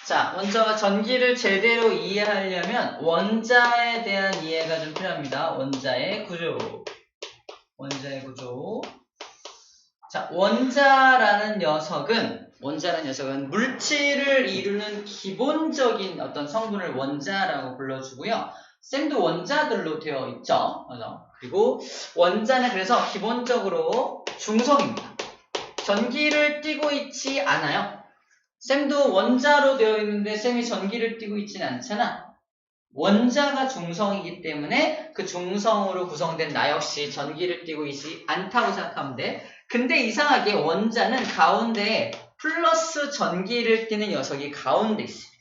자, 먼저 전기를 제대로 이해하려면 원자에 대한 이해가 좀 필요합니다. 원자의 구조. 자, 원자라는 녀석은 물질을 이루는 기본적인 어떤 성분을 원자라고 불러주고요. 쌤도 원자들로 되어 있죠. 그리고 원자는 그래서 기본적으로 중성입니다. 전기를 띠고 있지 않아요. 쌤도 원자로 되어 있는데 쌤이 전기를 띠고 있지는 않잖아. 원자가 중성이기 때문에 그 중성으로 구성된 나 역시 전기를 띠고 있지 않다고 생각하면 돼. 근데 이상하게 원자는 가운데에 플러스 전기를 띠는 녀석이 가운데 있습니다.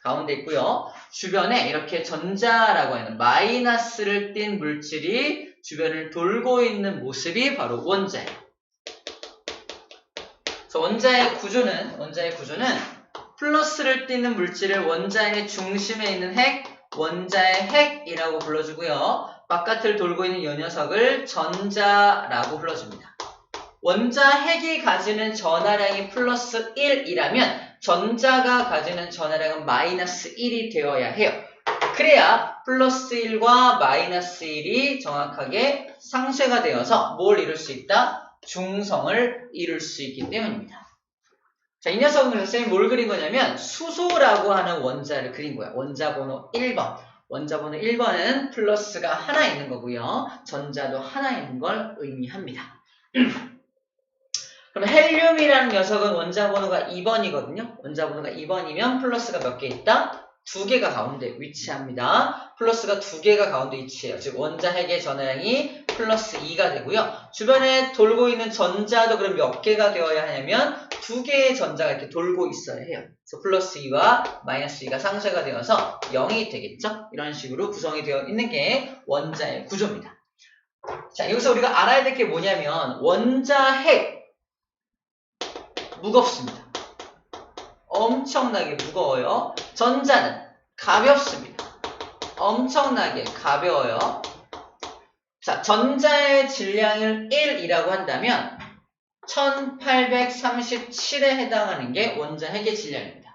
가운데 있고요. 주변에 이렇게 전자라고 하는 마이너스를 띤 물질이 주변을 돌고 있는 모습이 바로 원자예요. 그래서 원자의 구조는 플러스를 띠는 물질을 원자의 중심에 있는 원자의 핵이라고 불러주고요. 바깥을 돌고 있는 이 녀석을 전자라고 불러줍니다. 원자 핵이 가지는 전하량이 플러스 1이라면 전자가 가지는 전하량은 마이너스 1이 되어야 해요. 그래야 플러스 1과 마이너스 1이 정확하게 상쇄가 되어서 뭘 이룰 수 있다? 중성을 이룰 수 있기 때문입니다. 자, 이 녀석은 그래서 쌤이 뭘 그린 거냐면 수소라고 하는 원자를 그린 거야. 원자 번호 1번. 원자 번호 1번은 플러스가 하나 있는 거고요. 전자도 하나 있는 걸 의미합니다. 그럼 헬륨이라는 녀석은 원자 번호가 2번이거든요. 원자 번호가 2번이면 플러스가 몇 개 있다? 2개가 가운데 위치합니다. 플러스가 2개가 가운데 위치해요. 즉 원자 핵의 전하량이 플러스 2가 되고요. 주변에 돌고 있는 전자도 그럼 몇 개가 되어야 하냐면 2개의 전자가 이렇게 돌고 있어야 해요. 그래서 플러스 2와 마이너스 2가 상쇄가 되어서 0이 되겠죠. 이런 식으로 구성이 되어 있는 게 원자의 구조입니다. 자, 여기서 우리가 알아야 될 게 뭐냐면 원자 핵 무겁습니다. 엄청나게 무거워요. 전자는 가볍습니다. 엄청나게 가벼워요. 자, 전자의 질량을 1이라고 한다면 1837에 해당하는 게 원자 핵의 질량입니다.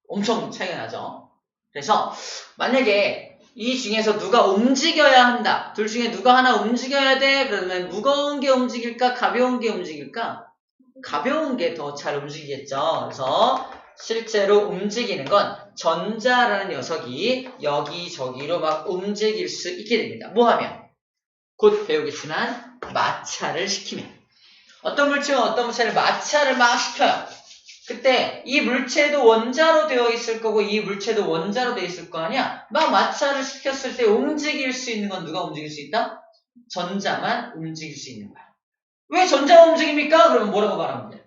엄청 차이가 나죠. 그래서 만약에 이 중에서 누가 움직여야 한다. 둘 중에 누가 하나 움직여야 돼. 그러면 무거운 게 움직일까? 가벼운 게 움직일까? 가벼운 게 더 잘 움직이겠죠. 그래서 실제로 움직이는 건 전자라는 녀석이 여기저기로 막 움직일 수 있게 됩니다. 뭐 하면? 곧 배우겠지만 마찰을 시키면. 어떤 물체와 어떤 물체를 마찰을 막 시켜요. 그때 이 물체도 원자로 되어 있을 거고 이 물체도 원자로 되어 있을 거 아니야? 막 마찰을 시켰을 때 움직일 수 있는 건 누가 움직일 수 있다? 전자만 움직일 수 있는 거야. 왜 전자가 움직입니까? 그러면 뭐라고 말하면 돼요?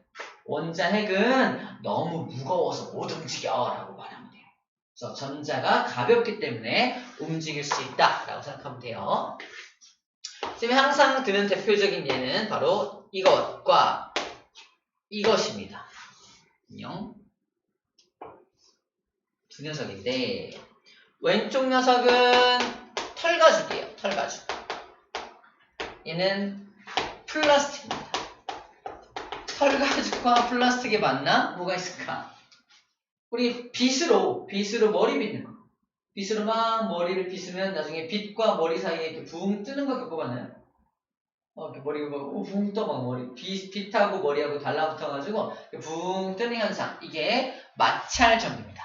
원자 핵은 너무 무거워서 못 움직여 라고 말하면 돼요. 그래서 전자가 가볍기 때문에 움직일 수 있다 라고 생각하면 돼요. 쌤이 항상 드는 대표적인 예는 바로 이것과 이것입니다. 안녕. 두 녀석인데 왼쪽 녀석은 털가죽이에요. 털가죽. 얘는 플라스틱입니다. 털가죽과 플라스틱이 맞나? 뭐가 있을까? 우리 빗으로 머리 빗는 거. 빗으로 막 머리를 빗으면 나중에 빗과 머리 사이에 이렇게 붕 뜨는 거 겪어봤나요? 이렇게 머리가 붕 떠 막 머리. 빗하고 머리하고 달라붙어가지고 붕 뜨는 현상. 이게 마찰 정도입니다.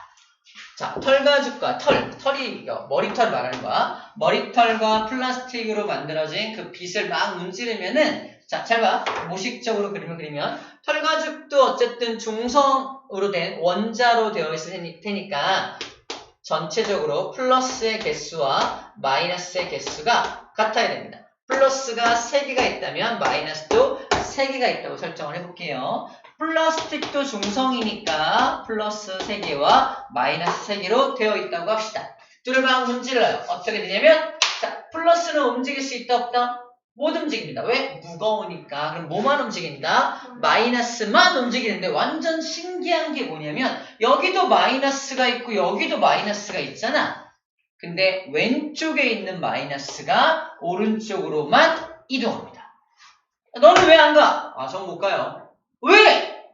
자, 털가죽과 털이 머리털 말하는 거야. 머리털과 플라스틱으로 만들어진 그 빗을 막 문지르면은 자, 잘 봐. 모식적으로 그림을 그리면 털가죽도 어쨌든 중성으로 된 원자로 되어 있을 테니까 전체적으로 플러스의 개수와 마이너스의 개수가 같아야 됩니다. 플러스가 3개가 있다면 마이너스도 3개가 있다고 설정을 해볼게요. 플라스틱도 중성이니까 플러스 3개와 마이너스 3개로 되어 있다고 합시다. 둘을 막 문질러요. 어떻게 되냐면 자, 플러스는 움직일 수 있다 없다? 못 움직입니다. 왜? 무거우니까. 그럼 뭐만 움직인다? 마이너스만 움직이는데 완전 신기한 게 뭐냐면 여기도 마이너스가 있고 여기도 마이너스가 있잖아. 근데 왼쪽에 있는 마이너스가 오른쪽으로만 이동합니다. 너는 왜 안 가? 전 못 가요. 왜?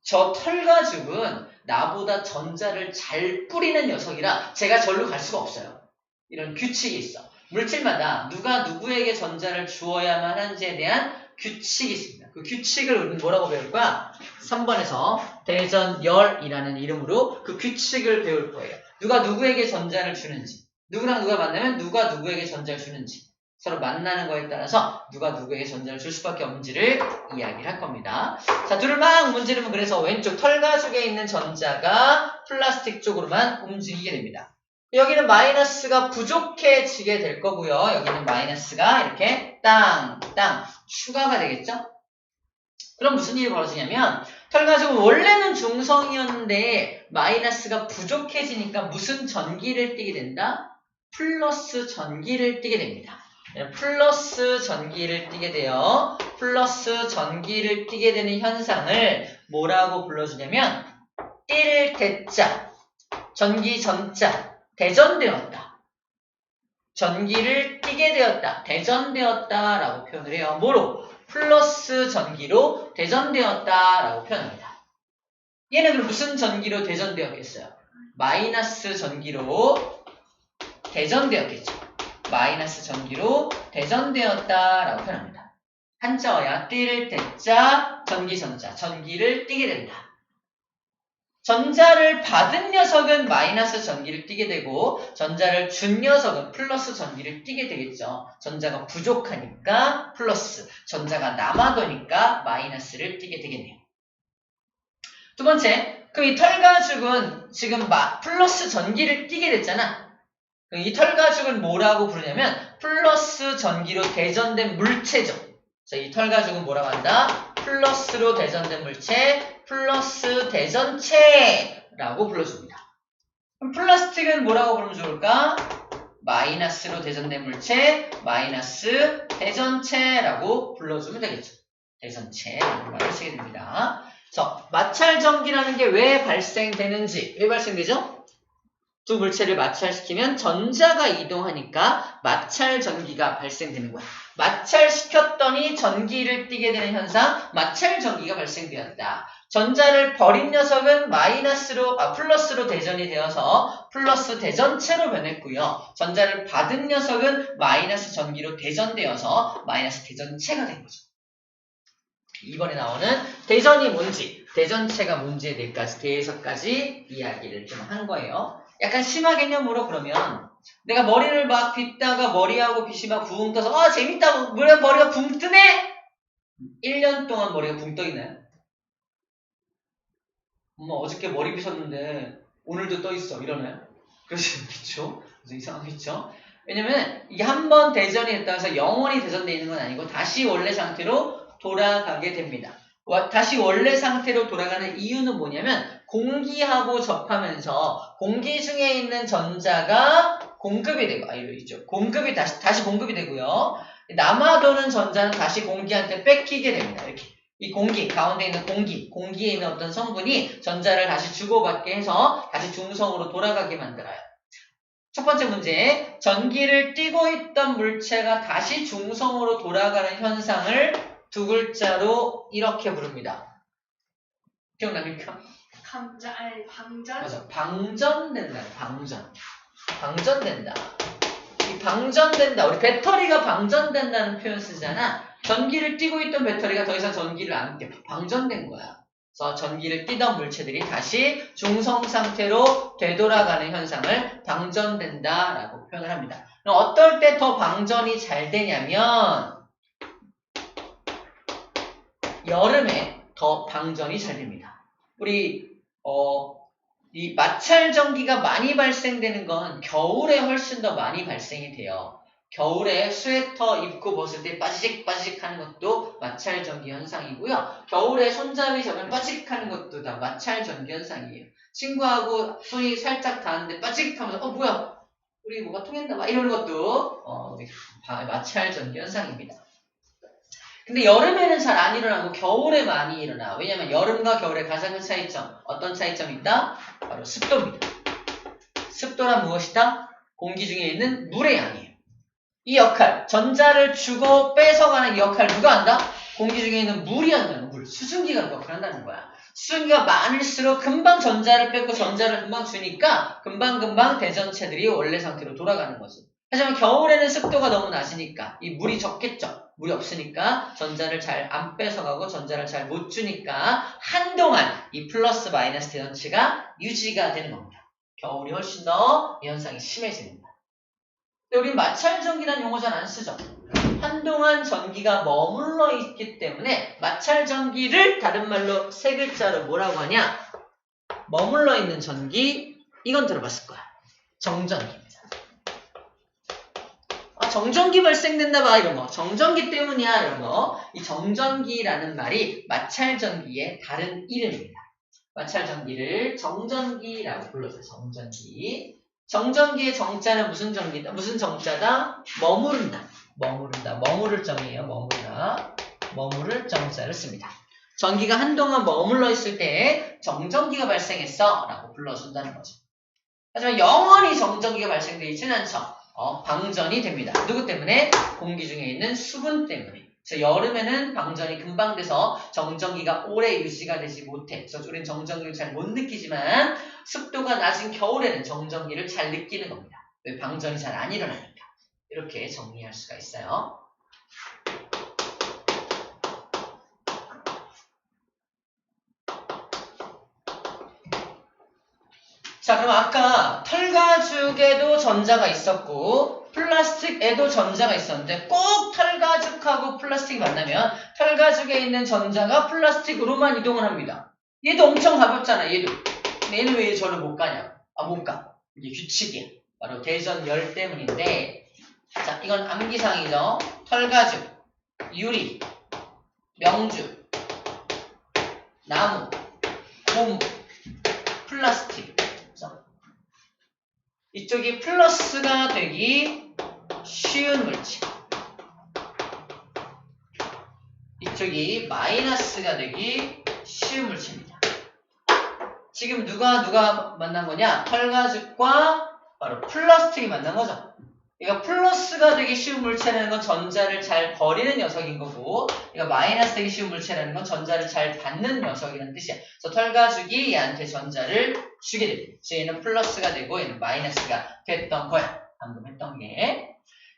저 털가죽은 나보다 전자를 잘 뿌리는 녀석이라 제가 절로 갈 수가 없어요. 이런 규칙이 있어. 물질마다 누가 누구에게 전자를 주어야만 하는지에 대한 규칙이 있습니다. 그 규칙을 우리는 뭐라고 배울 거야? 3번에서 대전열이라는 이름으로 그 규칙을 배울 거예요. 누가 누구에게 전자를 주는지, 누구랑 누가 만나면 누가 누구에게 전자를 주는지, 서로 만나는 거에 따라서 누가 누구에게 전자를 줄 수밖에 없는지를 이야기를 할 겁니다. 자, 둘을 막 문지르면 그래서 왼쪽 털가죽에 있는 전자가 플라스틱 쪽으로만 움직이게 됩니다. 여기는 마이너스가 부족해지게 될 거고요. 여기는 마이너스가 이렇게 땅 추가가 되겠죠? 그럼 무슨 일이 벌어지냐면 털가죽은 원래는 중성이었는데 마이너스가 부족해지니까 무슨 전기를 띠게 된다? 플러스 전기를 띠게 됩니다. 플러스 전기를 띠게 돼요. 플러스 전기를 띠게 되는 현상을 뭐라고 불러주냐면 띠를 대자, 전기 전자, 대전되었다. 전기를 띠게 되었다. 대전되었다 라고 표현을 해요. 뭐로? 플러스 전기로 대전되었다 라고 표현합니다. 얘는 그럼 무슨 전기로 대전되었겠어요? 마이너스 전기로 대전되었겠죠. 마이너스 전기로 대전되었다 라고 표현합니다. 한자어야 띠를 대자, 전기 전자, 전기를 띠게 된다. 전자를 받은 녀석은 마이너스 전기를 띠게 되고 전자를 준 녀석은 플러스 전기를 띠게 되겠죠. 전자가 부족하니까 플러스, 전자가 남아도니까 마이너스를 띠게 되겠네요. 두 번째, 그럼 이 털가죽은 지금 플러스 전기를 띠게 됐잖아. 이 털가죽은 뭐라고 부르냐면 플러스 전기로 대전된 물체죠. 자, 이 털가죽은 뭐라고 한다? 플러스로 대전된 물체, 플러스 대전체라고 불러줍니다. 그럼 플라스틱은 뭐라고 부르면 좋을까? 마이너스로 대전된 물체, 마이너스 대전체라고 불러주면 되겠죠. 대전체라고 말을 쓰게 됩니다. 자, 마찰전기라는 게 왜 발생되는지, 왜 발생되죠? 두 물체를 마찰시키면 전자가 이동하니까 마찰전기가 발생되는 거야. 마찰시켰더니 전기를 띠게 되는 현상, 마찰전기가 발생되었다. 전자를 버린 녀석은 플러스로 대전이 되어서 플러스 대전체로 변했고요. 전자를 받은 녀석은 마이너스 전기로 대전되어서 마이너스 대전체가 된 거죠. 이번에 나오는 대전이 뭔지, 대전체가 뭔지에 대해서까지 이야기를 좀 한 거예요. 약간 심화 개념으로 그러면 내가 머리를 막 빗다가 머리하고 빗이 막 붕 떠서 재밌다고 머리가 붕 뜨네? 1년 동안 머리가 붕 떠 있나요? 엄마 어저께 머리 빗었는데 오늘도 떠 있어 이러나요? 그렇지 않겠죠? 그래서 이상하겠죠? 왜냐면 이게 한 번 대전이 됐다고 해서 영원히 대전되어 있는 건 아니고 다시 원래 상태로 돌아가게 됩니다. 다시 원래 상태로 돌아가는 이유는 뭐냐면 공기하고 접하면서 공기 중에 있는 전자가 공급이 되고 공급이 다시 공급이 되고요. 남아도는 전자는 다시 공기한테 뺏기게 됩니다. 이렇게 이 공기 가운데 있는 공기에 있는 어떤 성분이 전자를 다시 주고받게 해서 다시 중성으로 돌아가게 만들어요. 첫 번째 문제, 전기를 띠고 있던 물체가 다시 중성으로 돌아가는 현상을 두 글자로 이렇게 부릅니다. 기억납니까? 방전? 맞아. 방전된다. 방전된다. 이 방전된다. 우리 배터리가 방전된다는 표현 쓰잖아. 전기를 띠고 있던 배터리가 더 이상 전기를 안 띠. 방전된 거야. 그래서 전기를 띠던 물체들이 다시 중성 상태로 되돌아가는 현상을 방전된다라고 표현을 합니다. 그럼 어떨 때 더 방전이 잘 되냐면 여름에 더 방전이 잘 됩니다. 우리 이 마찰 전기가 많이 발생되는 건 겨울에 훨씬 더 많이 발생이 돼요. 겨울에 스웨터 입고 벗을 때 빠지직 하는 것도 마찰 전기 현상이고요. 겨울에 손잡이 잡으면 빠지직 하는 것도 다 마찰 전기 현상이에요. 친구하고 손이 살짝 닿았는데 빠지직 하면서 뭐야 우리 뭐가 통했나 봐 이러는 것도 마찰 전기 현상입니다. 근데 여름에는 잘 안 일어나고 겨울에 많이 일어나. 왜냐면 여름과 겨울에 가장 큰 차이점, 어떤 차이점이 있다? 바로 습도입니다. 습도란 무엇이다? 공기 중에 있는 물의 양이에요. 이 역할, 전자를 주고 뺏어가는 이 역할 누가 한다? 공기 중에 있는 물이 한다는 물. 수증기가 그렇게 한다는 거야. 수증기가 많을수록 금방 전자를 뺏고 전자를 금방 주니까 금방금방 대전체들이 원래 상태로 돌아가는 거지. 하지만 겨울에는 습도가 너무 낮으니까 이 물이 적겠죠. 물이 없으니까 전자를 잘 안 뺏어가고 전자를 잘 못 주니까 한동안 이 플러스 마이너스 대전체가 유지가 되는 겁니다. 겨울이 훨씬 더 이 현상이 심해집니다. 근데 우리는 마찰전기라는 용어 잘 안 쓰죠. 한동안 전기가 머물러 있기 때문에 마찰전기를 다른 말로 세 글자로 뭐라고 하냐? 머물러 있는 전기, 이건 들어봤을 거야. 정전기입니다. 정전기 발생된다 봐 이런 거. 정전기 때문이야 이런 거. 이 정전기라는 말이 마찰전기의 다른 이름입니다. 마찰전기를 정전기라고 불러줘요. 정전기. 정전기의 정자는 무슨 전기다? 무슨 정자다? 머무른다. 머무른다. 머무를 정이에요. 머무르다. 머무를 정자를 씁니다. 전기가 한동안 머물러 있을 때 정전기가 발생했어 라고 불러준다는 거죠. 하지만 영원히 정전기가 발생되어 있지는 않죠. 방전이 됩니다. 누구 때문에? 공기 중에 있는 수분 때문에. 그래서 여름에는 방전이 금방 돼서 정전기가 오래 유지가 되지 못해. 그래서 우리는 정전기를 잘 못 느끼지만 습도가 낮은 겨울에는 정전기를 잘 느끼는 겁니다. 왜? 방전이 잘 안 일어나니까. 이렇게 정리할 수가 있어요. 자, 그럼 아까 털가죽에도 전자가 있었고 플라스틱에도 전자가 있었는데 꼭 털가죽하고 플라스틱이 만나면 털가죽에 있는 전자가 플라스틱으로만 이동을 합니다. 얘도 엄청 가볍잖아, 얘도. 근데 얘는 왜 저를 못 가냐? 못 가. 이게 규칙이야. 바로 대전열 때문인데, 자, 이건 암기사항이죠. 털가죽, 유리, 명주, 나무, 고무, 플라스틱. 이쪽이 플러스가 되기 쉬운 물질. 이쪽이 마이너스가 되기 쉬운 물질입니다. 지금 누가 만난 거냐? 털가죽과 바로 플라스틱이 만난 거죠. 그러니까 플러스가 되기 쉬운 물체라는 건 전자를 잘 버리는 녀석인 거고, 그러니까 마이너스 되기 쉬운 물체라는 건 전자를 잘 받는 녀석이라는 뜻이야. 그래서 털가죽이 얘한테 전자를 주게 됩니다. 그래서 얘는 플러스가 되고 얘는 마이너스가 됐던 거야. 방금 했던 게.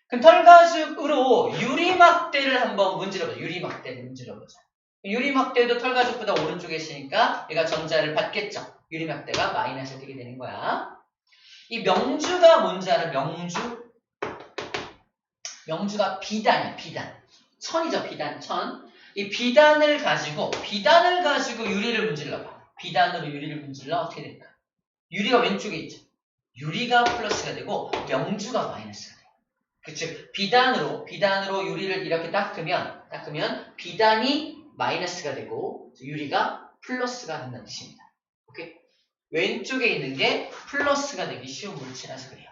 그럼 털가죽으로 유리막대를 한번 문질러보자. 유리막대를 문질러보자. 유리막대도 털가죽보다 오른쪽에 있으니까 얘가 전자를 받겠죠. 유리막대가 마이너스 되게 되는 거야. 이 명주가 뭔지 알아? 명주? 명주가 비단이야, 비단. 천이죠, 비단, 천. 이 비단을 가지고 유리를 문질러봐. 비단으로 유리를 문질러 어떻게 될까? 유리가 왼쪽에 있죠. 유리가 플러스가 되고 명주가 마이너스가 돼요. 즉 비단으로 유리를 이렇게 닦으면 비단이 마이너스가 되고 유리가 플러스가 된다는 뜻입니다. 오케이? 왼쪽에 있는 게 플러스가 되기 쉬운 물질이라서 그래요.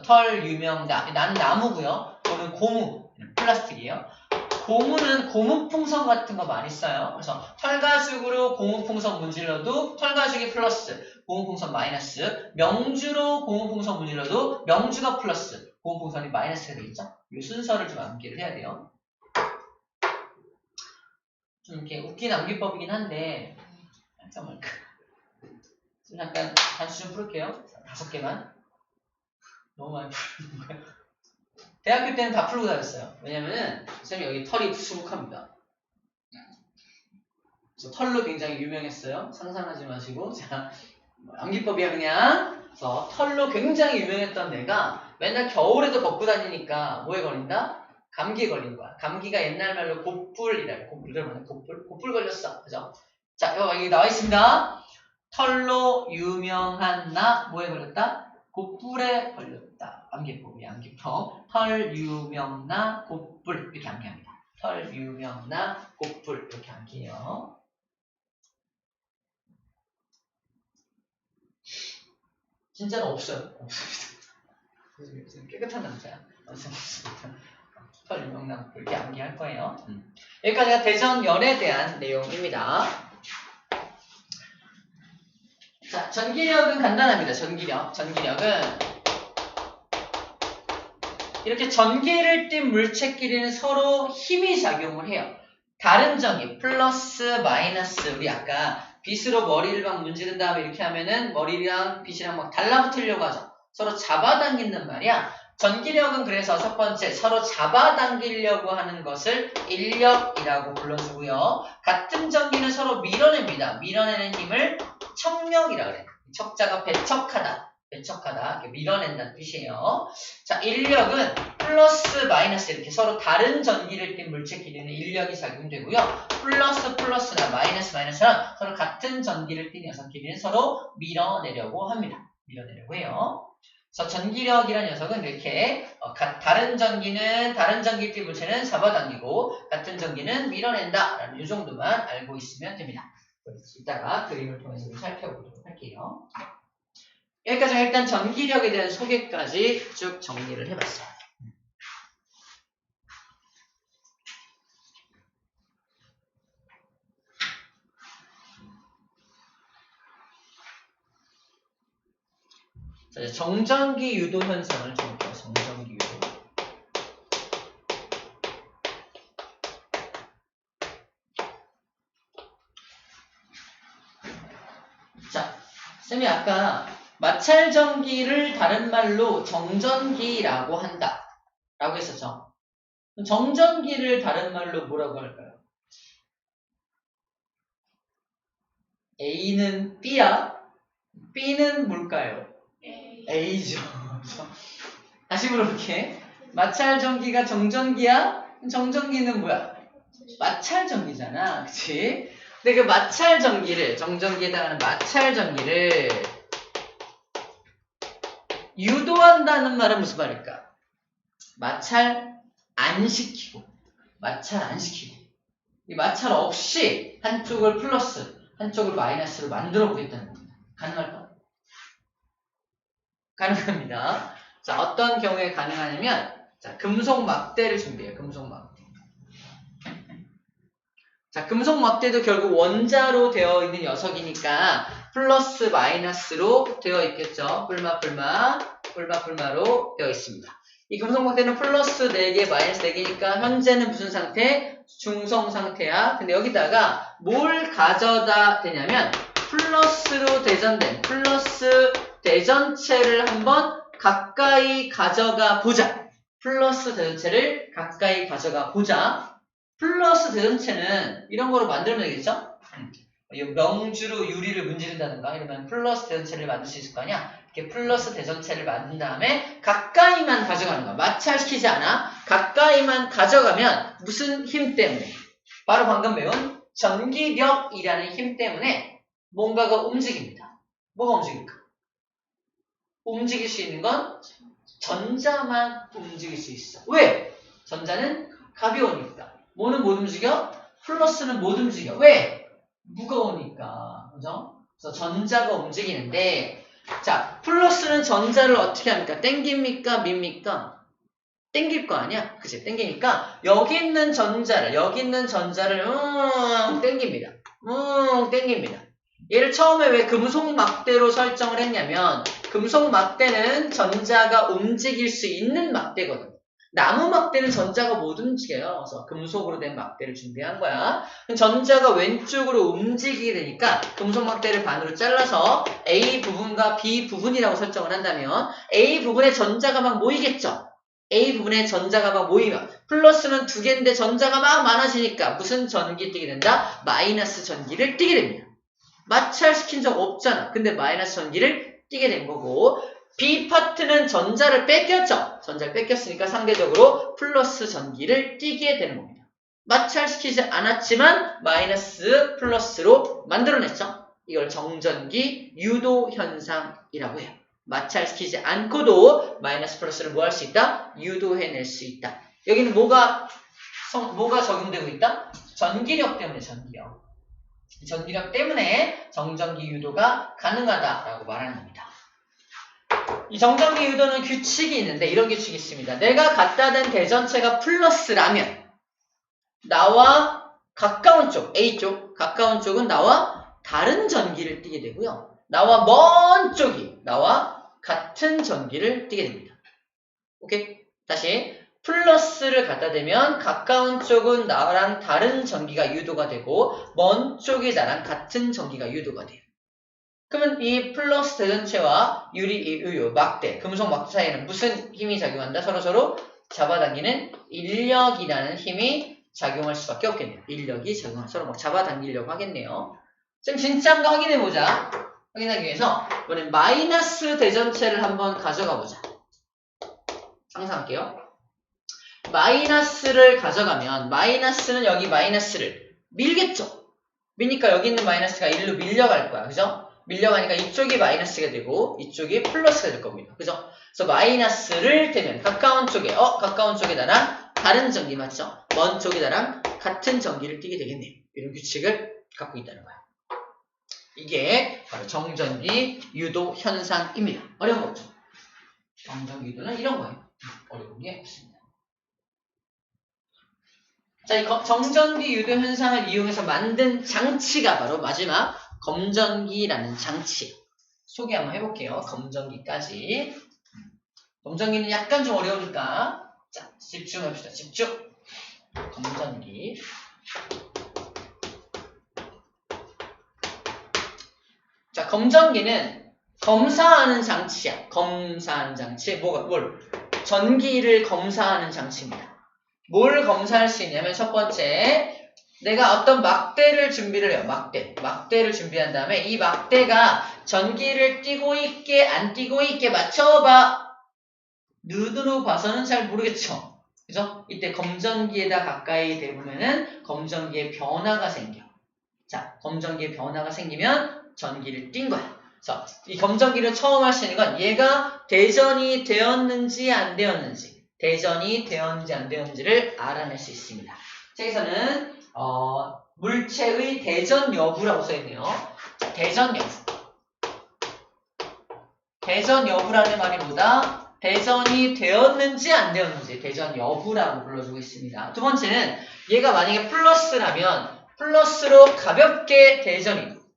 털, 유명다. 나는 나무고요. 또는 고무, 플라스틱이에요. 고무는 고무풍선 같은 거 많이 써요. 그래서 털가죽으로 고무풍선 문질러도 털가죽이 플러스, 고무풍선 마이너스. 명주로 고무풍선 문질러도 명주가 플러스, 고무풍선이 마이너스가 되겠죠. 이 순서를 좀 암기를 해야 돼요. 좀 이렇게 웃긴 암기법이긴 한데 잠깐 단수 좀 풀을게요. 5개만. 너무 많이 풀는 거예요. 대학교 때는 다 풀고 다녔어요. 왜냐면은 선생님 여기 털이 수북합니다. 그래서 털로 굉장히 유명했어요. 상상하지 마시고. 자, 암기법이야 그냥. 그래서 털로 굉장히 유명했던 내가 맨날 겨울에도 벗고 다니니까 뭐에 걸린다? 감기에 걸린 거야. 감기가 옛날 말로 곧불이라고. 곧불 걸렸어. 그죠? 자, 여기 나와 있습니다. 털로 유명한 나 뭐에 걸렸다? 곧불에 걸렸다. 암기법이 암기법. 털 유명나 곧불 이렇게 암기합니다. 털 유명나 곧불 이렇게 암기해요. 진짜는 없어요. 없습니다. 깨끗한 남자야. 없습니다. 털 유명나 곧불 이렇게 암기할 거예요. 여기까지가 대전열에 대한 내용입니다. 자, 전기력은 간단합니다. 전기력은 이렇게 전기를 띤 물체끼리는 서로 힘이 작용을 해요. 다른 전기 플러스 마이너스 우리 아까 빗으로 머리를 막 문지른 다음에 이렇게 하면은 머리랑 빗이랑 막 달라붙으려고 하죠. 서로 잡아당긴단 말이야. 전기력은 그래서 첫 번째 서로 잡아당기려고 하는 것을 인력이라고 불러주고요. 같은 전기는 서로 밀어냅니다. 밀어내는 힘을 척력이라 그래. 척자가 배척하다. 배척하다, 이렇게 밀어낸다는 뜻이에요. 자, 인력은 플러스 마이너스 이렇게 서로 다른 전기를 띤 물체 길이는 인력이 작용되고요. 플러스 플러스나 마이너스 마이너스는 서로 같은 전기를 띤 녀석 길이는 서로 밀어내려고 합니다. 밀어내려고 해요. 그래서 전기력이라는 녀석은 이렇게 다른 전기는 다른 전기를 띤 물체는 잡아당기고 같은 전기는 밀어낸다라는 이 정도만 알고 있으면 됩니다. 이따가 그림을 통해서 살펴보도록 할게요. 여기까지 일단 전기력에 대한 소개까지 쭉 정리를 해봤어요. 자, 이제 정전기 유도 현상을 좀 볼게요. 정전기 유도. 자, 쌤이 아까 마찰전기를 다른 말로 정전기라고 한다 라고 했었죠. 정전기를 다른 말로 뭐라고 할까요? A는 B야? B는 뭘까요? A죠. 다시 물어볼게. 마찰전기가 정전기야? 정전기는 뭐야? 마찰전기잖아. 그치? 근데 그 마찰전기를, 정전기에 해당하는 마찰전기를 유도한다는 말은 무슨 말일까? 마찰 안 시키고, 마찰 안 시키고. 이 마찰 없이 한쪽을 플러스, 한쪽을 마이너스로 만들어 보겠다는 겁니다. 가능할까? 가능합니다. 자, 어떤 경우에 가능하냐면, 자, 금속 막대를 준비해요. 금속 막대. 자, 금속 막대도 결국 원자로 되어 있는 녀석이니까 플러스 마이너스로 되어 있겠죠. 뿔마로 되어 있습니다. 이 금속 막대는 플러스 4개, 마이너스 4개니까 현재는 무슨 상태? 중성 상태야. 근데 여기다가 뭘 가져다 대냐면 플러스로 대전된 플러스 대전체를 한번 가까이 가져가 보자. 플러스 대전체를 가까이 가져가 보자. 플러스 대전체는 이런 거로 만들면 되겠죠? 명주로 유리를 문지른다든가 이러면 플러스 대전체를 만들 수 있을 거 아니야? 이렇게 플러스 대전체를 만든 다음에 가까이만 가져가는 거야. 마찰시키지 않아. 가까이만 가져가면 무슨 힘 때문에? 바로 방금 배운 전기력이라는 힘 때문에 뭔가가 움직입니다. 뭐가 움직일까? 움직일 수 있는 건 전자만 움직일 수 있어. 왜? 전자는 가벼우니까. 뭐는 못 움직여? 플러스는 못 움직여. 왜? 무거우니까. 그죠? 그래서 전자가 움직이는데, 자, 플러스는 전자를 어떻게 합니까? 땡깁니까? 밉니까? 땡길 거 아니야? 그치? 땡기니까, 여기 있는 전자를 땡깁니다. 땡깁니다. 얘를 처음에 왜 금속 막대로 설정을 했냐면, 금속 막대는 전자가 움직일 수 있는 막대거든. 나무 막대는 전자가 못 움직여요. 그래서 금속으로 된 막대를 준비한 거야. 전자가 왼쪽으로 움직이게 되니까 금속 막대를 반으로 잘라서 A 부분과 B 부분이라고 설정을 한다면 A 부분에 전자가 막 모이겠죠. A 부분에 전자가 막 모이면 플러스는 2개인데 전자가 막 많아지니까 무슨 전기 띠게 된다? 마이너스 전기를 띠게 됩니다. 마찰시킨 적 없잖아. 근데 마이너스 전기를 띠게 된 거고 B 파트는 전자를 뺏겼죠. 전자를 뺏겼으니까 상대적으로 플러스 전기를 띠게 되는 겁니다. 마찰시키지 않았지만 마이너스 플러스로 만들어냈죠. 이걸 정전기 유도 현상이라고 해요. 마찰시키지 않고도 마이너스 플러스를 뭐 할 수 있다? 유도해낼 수 있다. 여기는 뭐가 적용되고 있다? 전기력 때문에 전기력 때문에 정전기 유도가 가능하다라고 말하는 겁니다. 이 정전기 유도는 규칙이 있는데 이런 규칙이 있습니다. 내가 갖다 댄 대전체가 플러스라면 나와 가까운 쪽, A쪽, 가까운 쪽은 나와 다른 전기를 띠게 되고요. 나와 먼 쪽이 나와 같은 전기를 띠게 됩니다. 오케이? 다시 플러스를 갖다 대면 가까운 쪽은 나랑 다른 전기가 유도가 되고 먼 쪽이 나랑 같은 전기가 유도가 돼요. 그러면 이 플러스 대전체와 유리, 막대, 금속 막대 사이에는 무슨 힘이 작용한다? 서로서로 잡아당기는 인력이라는 힘이 작용할 수밖에 없겠네요. 인력이 서로 막 잡아당기려고 하겠네요. 쌤 진짜인가 확인해보자. 확인하기 위해서 이번엔 마이너스 대전체를 한번 가져가 보자. 상상할게요. 마이너스를 가져가면 마이너스는 여기 마이너스를 밀겠죠. 미니까 여기 있는 마이너스가 1로 밀려갈 거야. 그죠? 밀려가니까 이쪽이 마이너스가 되고 이쪽이 플러스가 될 겁니다. 그죠? 그래서 마이너스를 대면 가까운 쪽에 나랑 다른 전기 맞죠? 먼 쪽에 나랑 같은 전기를 띠게 되겠네요. 이런 규칙을 갖고 있다는 거야. 이게 바로 정전기 유도 현상입니다. 어려운 거 없죠? 정전기 유도는 이런 거예요. 어려운 게 없습니다. 자, 이 정전기 유도 현상을 이용해서 만든 장치가 바로 마지막 검전기라는 장치. 소개 한번 해볼게요. 검전기까지. 검전기는 약간 좀 어려우니까 자, 집중합시다. 집중. 검전기. 자, 검전기는 검사하는 장치야. 검사하는 장치. 뭘? 전기를 검사하는 장치입니다. 뭘 검사할 수 있냐면 첫 번째, 내가 어떤 막대를 준비를 해요. 막대를 준비한 다음에 이 막대가 전기를 띠고 있게 안 띠고 있게 맞춰봐. 눈으로 봐서는 잘 모르겠죠. 그죠? 이때 검전기에다 가까이 대보면은 검전기에 변화가 생겨. 자, 검전기에 변화가 생기면 전기를 띈 거야. 그래서 이 검전기를 처음 할 수 있는 건 얘가 대전이 되었는지 안 되었는지 안 되었는지를 알아낼 수 있습니다. 책에서는 물체의 대전 여부라고 써있네요. 자, 대전 여부. 대전 여부라는 말이 뭐다? 대전이 되었는지 안 되었는지 대전 여부라고 불러주고 있습니다. 두 번째는 얘가 만약에 플러스라면 플러스로 가볍게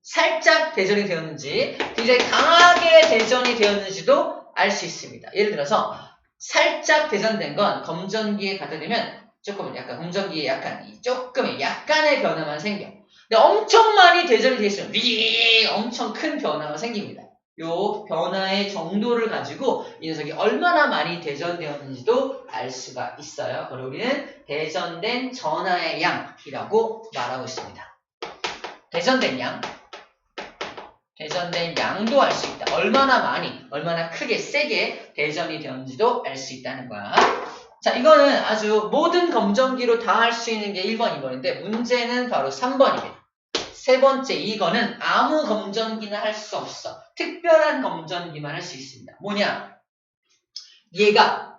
살짝 대전이 되었는지 굉장히 강하게 대전이 되었는지도 알 수 있습니다. 예를 들어서 살짝 대전된 건 검전기에 갖다 대면 검전기에 약간의 변화만 생겨. 근데 엄청 많이 대전이 돼 있으면 엄청 큰 변화가 생깁니다. 요 변화의 정도를 가지고 이 녀석이 얼마나 많이 대전되었는지도 알 수가 있어요. 그리고 우리는 대전된 전하의 양이라고 말하고 있습니다. 대전된 양도 알 수 있다. 얼마나 크게, 세게 대전이 되었는지도 알 수 있다는 거야. 자, 이거는 아주 모든 검전기로 다 할 수 있는 게 1번, 2번인데 문제는 바로 3번입니다. 세 번째, 이거는 아무 검전기나 할 수 없어. 특별한 검전기만 할 수 있습니다. 뭐냐? 얘가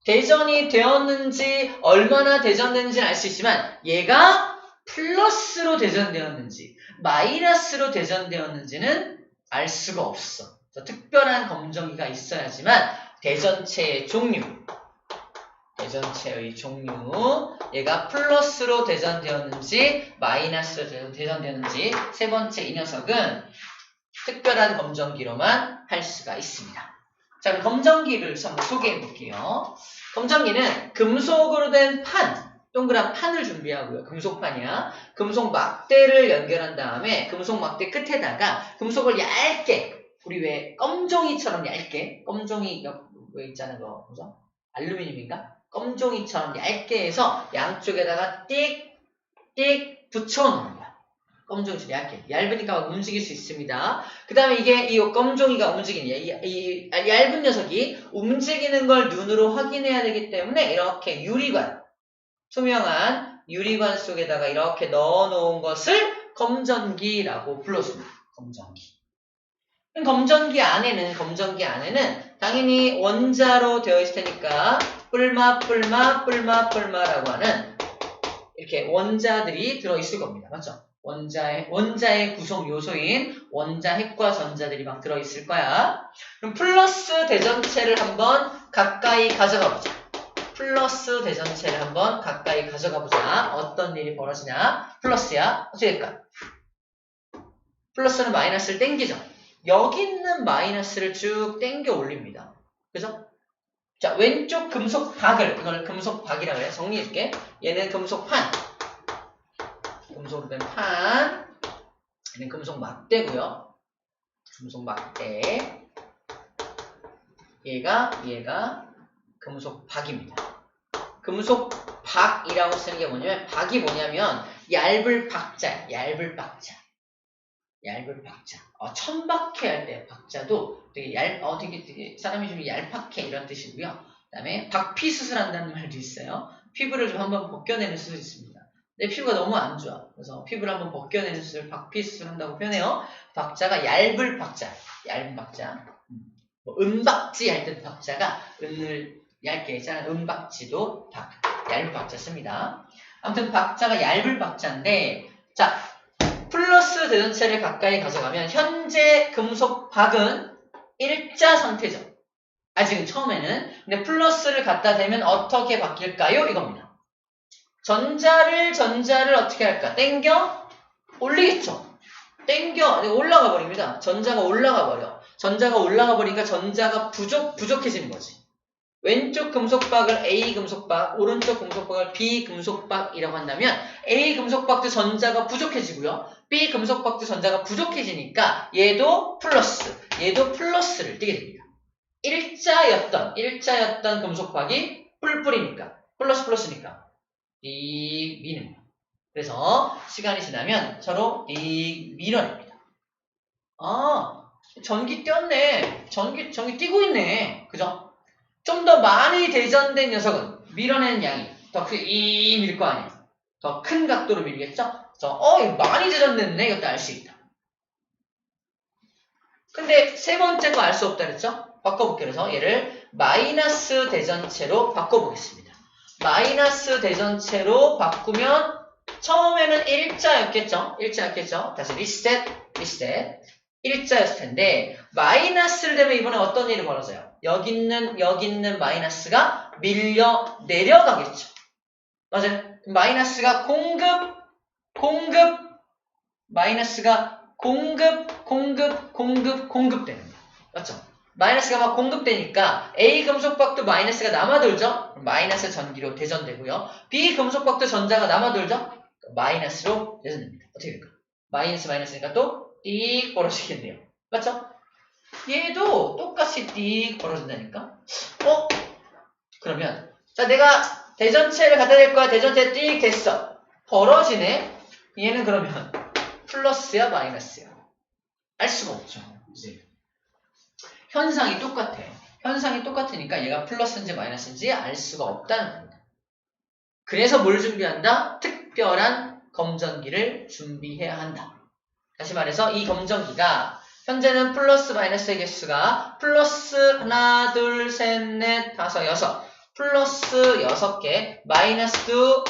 대전이 되었는지 얼마나 대전됐는지는 알 수 있지만 얘가 플러스로 대전되었는지 마이너스로 대전되었는지는 알 수가 없어. 특별한 검전기가 있어야지만 대전체의 종류 얘가 플러스로 대전되었는지 마이너스로 대전되었는지 세 번째 이 녀석은 특별한 검전기로만 할 수가 있습니다. 자, 그럼 검전기를 한번 소개해 볼게요. 검전기는 금속으로 된 동그란 판을 준비하고요. 금속판이야. 금속 막대를 연결한 다음에 금속 막대 끝에다가 금속을 얇게, 우리 왜 껌종이처럼 얇게, 껌종이가 왜 있잖아요. 그거 뭐죠? 알루미늄인가? 껌종이처럼 얇게 해서 양쪽에다가 띡띡 붙여놓는 거야. 껌종이처럼 얇게. 얇으니까 움직일 수 있습니다. 그 다음에 이 껌종이가 이 얇은 녀석이 움직이는 걸 눈으로 확인해야 되기 때문에 이렇게 투명한 유리관 속에다가 이렇게 넣어놓은 것을 검전기라고 불러줍니다. 검전기 안에는 당연히 원자로 되어 있을 테니까 뿔마라고 하는 이렇게 원자들이 들어있을 겁니다. 맞죠? 원자의 구성 요소인 원자핵과 전자들이 막 들어있을 거야. 그럼 플러스 대전체를 한번 가까이 가져가 보자. 어떤 일이 벌어지냐? 플러스야. 어떻게 될까? 플러스는 마이너스를 땡기죠. 여기 있는 마이너스를 쭉 땡겨 올립니다. 그죠? 자, 왼쪽 금속박을, 이걸 금속박이라고 해요. 정리해줄게. 얘는 금속판. 금속으로 된 판. 얘는 금속막대고요. 금속막대. 얘가 금속박입니다. 금속박이라고 쓰는 게 뭐냐면, 박이 뭐냐면, 얇을 박자. 얇을 박자. 천박해 할 때 박자도 되게 되게 사람이 좀 얄팍해 이런 뜻이고요. 그 다음에 박피수술한다는 말도 있어요. 피부를 좀 한번 벗겨내는 수술이 있습니다. 내 피부가 너무 안 좋아. 그래서 피부를 한번 벗겨내는 수술, 박피수술한다고 표현해요. 박자가 얇을 박자. 뭐 은박지 할 때 박자가 은을 얇게 있잖아요. 은박지도 얇은 박자 씁니다. 아무튼 박자가 얇을 박자인데, 자, 플러스 대전체를 가까이 가져가면 현재 금속박은 일자 상태죠. 아직은 처음에는. 근데 플러스를 갖다 대면 어떻게 바뀔까요? 이겁니다. 전자를 어떻게 할까? 땡겨 올리겠죠. 땡겨 올라가 버립니다. 전자가 올라가 버려. 전자가 올라가 버리니까 전자가 부족해지는 거지. 왼쪽 금속박을 A 금속박, 오른쪽 금속박을 B 금속박이라고 한다면 A 금속박도 전자가 부족해지고요. B 금속박도 전자가 부족해지니까 얘도 플러스를 띄게 됩니다. 일자였던 금속박이 뿔뿔이니까 플러스니까 띡 미는 거예요. 그래서 시간이 지나면 서로 띡 밀어냅니다. 전기 띄었네. 전기 띄고 있네. 그죠? 좀 더 많이 대전된 녀석은 밀어내는 양이 더 밀 거 아니에요. 더 큰 각도로 밀겠죠? 이거 많이 대전됐네. 이것도 알 수 있다. 근데 세 번째 거 알 수 없다 그랬죠? 바꿔볼게요. 그래서 얘를 마이너스 대전체로 바꿔보겠습니다. 마이너스 대전체로 바꾸면 처음에는 일자였겠죠? 다시 리셋. 일자였을 텐데 마이너스를 되면 이번에 어떤 일이 벌어져요? 여기 있는 마이너스가 밀려 내려가겠죠. 맞아요. 마이너스가 마이너스가 공급되는 거야. 맞죠? 마이너스가 막 공급되니까 A 금속박도 마이너스가 남아돌죠? 마이너스 전기로 대전되고요. B 금속박도 전자가 남아돌죠? 마이너스로 대전됩니다. 어떻게 될까? 마이너스니까 또 띡 벌어지겠네요. 맞죠? 얘도 똑같이 띡 벌어진다니까? 그러면 자, 내가 대전체를 갖다 댈 거야. 대전체 띡 됐어. 벌어지네? 얘는 그러면 플러스야 마이너스야? 알 수가 없죠. 이제 현상이 똑같아. 현상이 똑같으니까 얘가 플러스인지 마이너스인지 알 수가 없다는 겁니다. 그래서 뭘 준비한다? 특별한 검전기를 준비해야 한다. 다시 말해서 이 검전기가 현재는 플러스 마이너스의 개수가 플러스 하나, 둘, 셋, 넷, 다섯, 여섯 플러스 6개, 마이너스도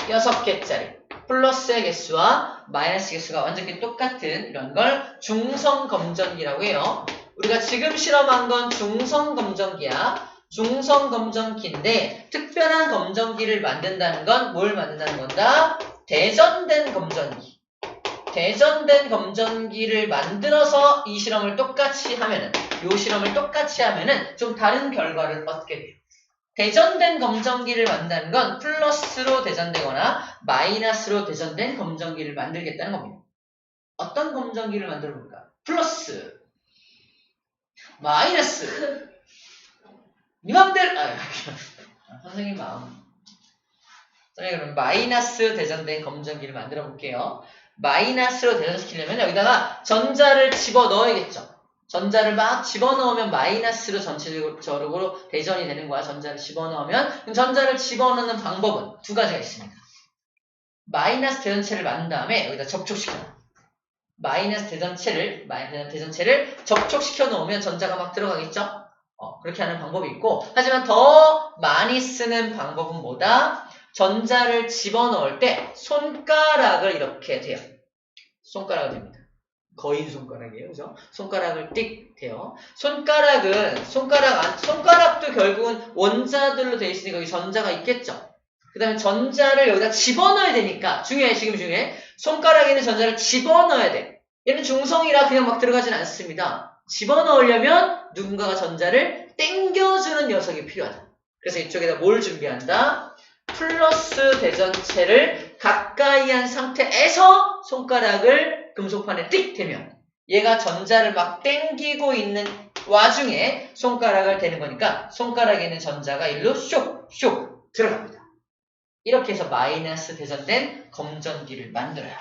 6개짜리 플러스의 개수와 마이너스 개수가 완전히 똑같은 이런 걸 중성검전기라고 해요. 우리가 지금 실험한 건 중성검전기야. 중성검전기인데 특별한 검전기를 만든다는 건 뭘 만든다는 건가? 대전된 검전기. 대전된 검전기를 만들어서 이 실험을 똑같이 하면은, 요 실험을 똑같이 하면은 좀 다른 결과를 얻게 돼요. 대전된 검전기를 만든다는 건 플러스로 대전되거나 마이너스로 대전된 검전기를 만들겠다는 겁니다. 어떤 검전기를 만들어 볼까? 플러스, 마이너스, 네 맘대로, 선생님 마음. 자, 그럼 마이너스 대전된 검전기를 만들어 볼게요. 마이너스로 대전시키려면 여기다가 전자를 집어넣어야겠죠. 전자를 막 집어넣으면 마이너스로 전체적으로 대전이 되는 거야. 전자를 집어넣으면. 그럼 전자를 집어넣는 방법은 두 가지가 있습니다. 마이너스 대전체를 만든 다음에 여기다 접촉시켜. 마이너스 대전체를 접촉시켜 놓으면 전자가 막 들어가겠죠. 그렇게 하는 방법이 있고, 하지만 더 많이 쓰는 방법은 뭐다? 전자를 집어넣을 때 손가락을 이렇게 대요. 손가락을 됩니다. 거인 손가락이에요. 그죠? 손가락을 띡 대요. 손가락도 결국은 원자들로 되어 있으니까 여기 전자가 있겠죠? 그 다음에 전자를 여기다 집어넣어야 되니까, 지금 중요해. 손가락에 있는 전자를 집어넣어야 돼. 얘는 중성이라 그냥 막 들어가진 않습니다. 집어넣으려면 누군가가 전자를 땡겨주는 녀석이 필요하다. 그래서 이쪽에다 뭘 준비한다? 플러스 대전체를 가까이 한 상태에서 손가락을 금속판에 띡 대면 얘가 전자를 막 땡기고 있는 와중에 손가락을 대는 거니까 손가락에 있는 전자가 일로 쇽 들어갑니다. 이렇게 해서 마이너스 대전된 검전기를 만들어요.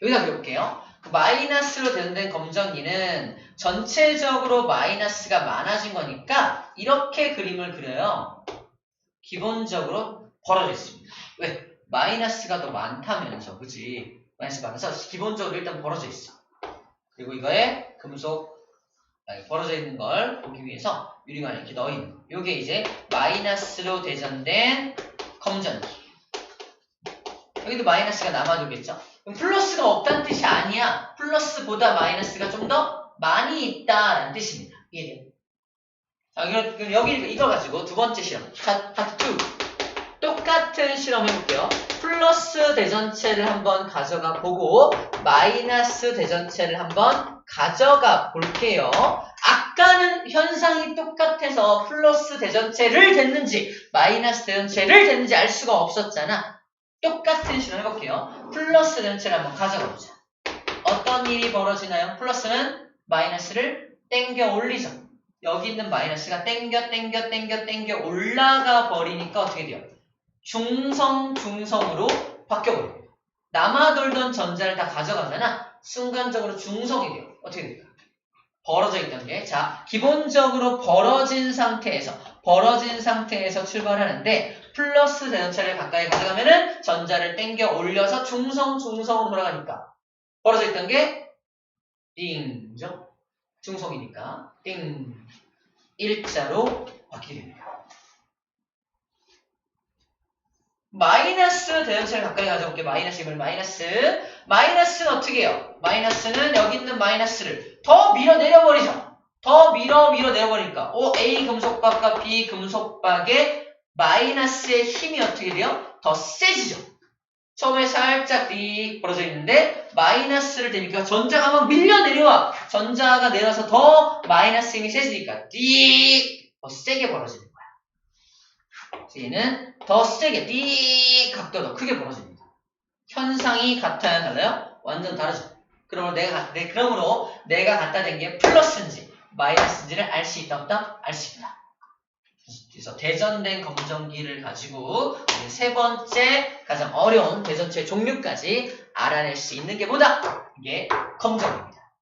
여기다 그려볼게요. 그 마이너스로 대전된 검전기는 전체적으로 마이너스가 많아진 거니까 이렇게 그림을 그려요. 기본적으로 벌어져 있습니다. 왜? 마이너스가 더 많다면서, 그치? 마이너스가 많아서 기본적으로 일단 벌어져 있어. 그리고 이거에 금속 벌어져 있는 걸 보기 위해서 유리관에 이렇게 넣어 있는 거. 요게 이제 마이너스로 대전된 검전기. 여기도 마이너스가 남아돌겠죠? 그럼 플러스가 없다는 뜻이 아니야. 플러스보다 마이너스가 좀 더 많이 있다라는 뜻입니다. 이해돼요? 자, 그럼 여기 이거 가지고 두 번째 실험. 파트 2. 똑같은 실험 해볼게요. 플러스 대전체를 한번 가져가 보고 마이너스 대전체를 한번 가져가 볼게요. 아까는 현상이 똑같아서 플러스 대전체를 댔는지 마이너스 대전체를 댔는지 알 수가 없었잖아. 똑같은 실험 해볼게요. 플러스 대전체를 한번 가져가 보자. 어떤 일이 벌어지나요? 플러스는 마이너스를 땡겨 올리죠. 여기 있는 마이너스가 땡겨 올라가 버리니까 어떻게 돼요? 중성으로 바뀌어버려요. 남아돌던 전자를 다 가져가잖아. 순간적으로 중성이 돼요. 어떻게 될까? 벌어져 있던 게, 자, 기본적으로 벌어진 상태에서 출발하는데 플러스 대전체를 가까이 가져가면은 전자를 땡겨 올려서 중성으로 돌아가니까 벌어져 있던 게 띵죠? 중성이니까 띵 일자로 바뀌게 됩니다. 마이너스 대전체를 가까이 가져올게. 마이너스는 어떻게 해요? 마이너스는 여기 있는 마이너스를 더 밀어내려버리죠. 더 밀어내려버리니까 A 금속박과 B 금속박의 마이너스의 힘이 어떻게 돼요? 더 세지죠. 처음에 살짝 띡 벌어져 있는데 마이너스를 대니까 전자가 막 밀려 내려와. 전자가 내려와서 더 마이너스 힘이 세지니까 띡 더 세게 벌어지는 거야. 얘는 더 세게 띡 각도가 더 크게 벌어집니다. 현상이 같아야 달라요? 완전 다르죠. 그러므로 내가 갖다 댄 게 플러스인지 마이너스인지를 알 수 있다 없다? 알 수 있다. 그래서 대전된 검전기를 가지고 세 번째 가장 어려운 대전체 종류까지 알아낼 수 있는 게 뭐다? 이게 검전기입니다.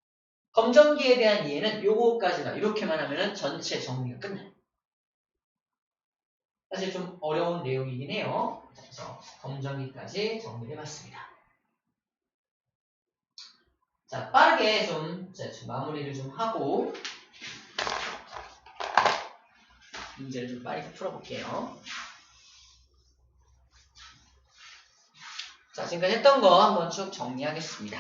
검전기에 대한 이해는 요거까지가 이렇게만 하면은 전체 정리가 끝나요. 사실 좀 어려운 내용이긴 해요. 그래서 검전기까지 정리해봤습니다. 자, 빠르게 좀 마무리를 좀 하고 문제를 좀 빨리 풀어볼게요. 자, 지금까지 했던 거 한번 쭉 정리하겠습니다.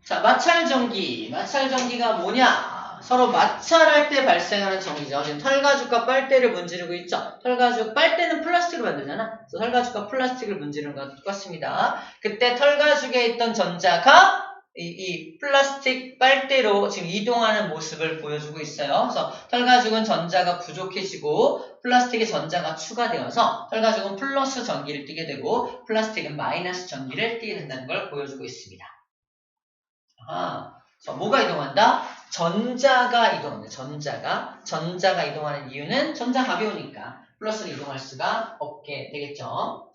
자, 마찰전기가 뭐냐? 서로 마찰할 때 발생하는 전기죠. 지금 털가죽과 빨대를 문지르고 있죠. 빨대는 플라스틱으로 만들잖아. 그래서 털가죽과 플라스틱을 문지르는 거랑 똑같습니다. 그때 털가죽에 있던 전자가 이 플라스틱 빨대로 지금 이동하는 모습을 보여주고 있어요. 그래서 털가죽은 전자가 부족해지고 플라스틱에 전자가 추가되어서 털가죽은 플러스 전기를 띠게 되고 플라스틱은 마이너스 전기를 띠게 된다는 걸 보여주고 있습니다. 그래서 뭐가 이동한다? 전자가 이동합니다. 전자가 이동하는 이유는 전자 가벼우니까 플러스로 이동할 수가 없게 되겠죠.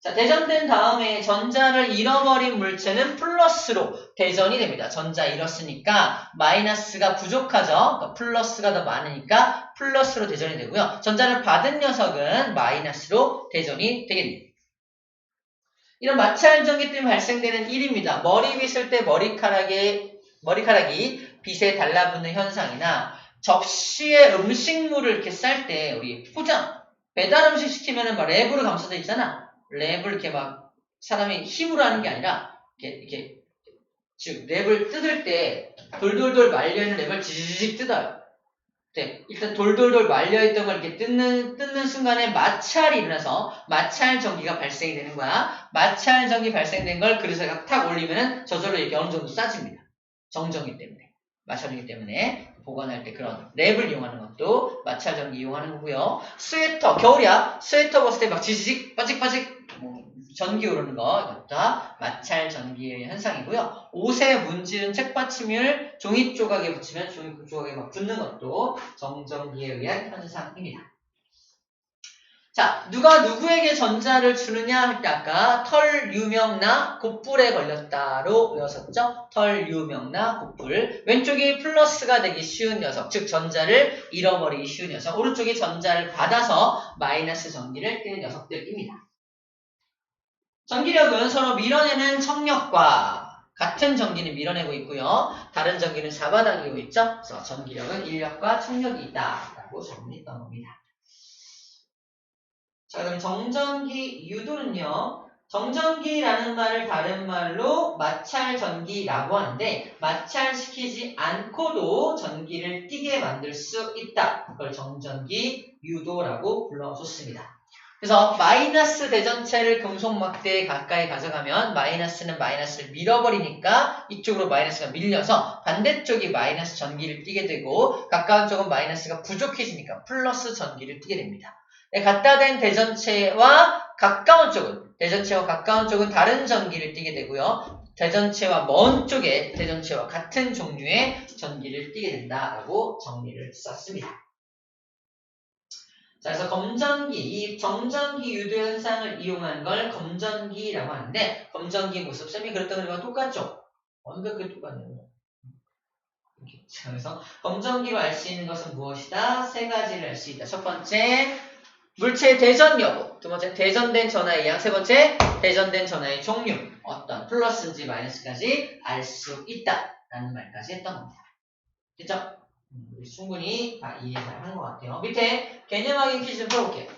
자, 대전된 다음에 전자를 잃어버린 물체는 플러스로 대전이 됩니다. 전자 잃었으니까 마이너스가 부족하죠. 그러니까 플러스가 더 많으니까 플러스로 대전이 되고요. 전자를 받은 녀석은 마이너스로 대전이 되겠네요. 이런 마찰전기 때문에 발생되는 일입니다. 머리 빗을 때 머리카락이 빗에 달라붙는 현상이나 접시에 음식물을 이렇게 쌀 때 우리 포장 배달 음식 시키면은 막 랩으로 감싸져 있잖아. 랩을 이렇게 막 사람이 힘으로 하는 게 아니라 이렇게 즉 랩을 뜯을 때 돌돌돌 말려있는 랩을 지지직 뜯어요. 네, 일단 돌돌돌 말려있던 걸 이렇게 뜯는 순간에 마찰이 일어나서 마찰 전기가 발생이 되는 거야. 마찰 전기 발생된 걸 그릇에다가 탁 올리면은 저절로 이렇게 어느 정도 싸집니다. 정전기 때문에. 마찰 전기 때문에 보관할 때 그런 랩을 이용하는 것도 마찰 전기 이용하는 거고요. 스웨터, 겨울이야. 스웨터 벗을 때 막 지지직, 빠직빠직 전기 오르는 거, 이것도 다 마찰 전기의 현상이고요. 옷에 문지른 책받침을 종이 조각에 붙이면 종이 조각에 막 붙는 것도 정전기에 의한 현상입니다. 자, 누가 누구에게 전자를 주느냐 할 때 아까 털 유명나 곱불에 걸렸다로 외웠었죠? 털 유명나 곱불. 왼쪽이 플러스가 되기 쉬운 녀석, 즉 전자를 잃어버리기 쉬운 녀석. 오른쪽이 전자를 받아서 마이너스 전기를 띠는 녀석들입니다. 전기력은 서로 밀어내는 청력과 같은 전기는 밀어내고 있고요. 다른 전기는 잡아당기고 있죠. 그래서 전기력은 인력과 청력이 있다라고 정리했던 겁니다. 자, 그럼 정전기 유도는요. 정전기라는 말을 다른 말로 마찰전기라고 하는데 마찰시키지 않고도 전기를 띠게 만들 수 있다. 그걸 정전기 유도라고 불러줬습니다. 그래서 마이너스 대전체를 금속 막대에 가까이 가져가면 마이너스는 마이너스를 밀어버리니까 이쪽으로 마이너스가 밀려서 반대쪽이 마이너스 전기를 띠게 되고 가까운 쪽은 마이너스가 부족해지니까 플러스 전기를 띠게 됩니다. 갖다 댄 대전체와 가까운 쪽은 다른 전기를 띠게 되고요. 대전체와 먼 쪽에 대전체와 같은 종류의 전기를 띠게 된다라고 정리를 썼습니다. 자, 그래서 검전기, 이 정전기 유도 현상을 이용한 걸 검전기라고 하는데, 검전기 모습, 쌤이 그랬던 거랑 똑같죠? 완벽하게 똑같네요. 자, 그래서 검전기로 알 수 있는 것은 무엇이다? 세 가지를 알 수 있다. 첫 번째, 물체의 대전 여부. 두 번째, 대전된 전하의 양. 세 번째, 대전된 전하의 종류. 어떤 플러스인지 마이너스까지 알 수 있다. 라는 말까지 했던 겁니다. 됐죠? 충분히 다 이해 잘 하는 것 같아요. 밑에 개념 확인 퀴즈 좀 풀어볼게요.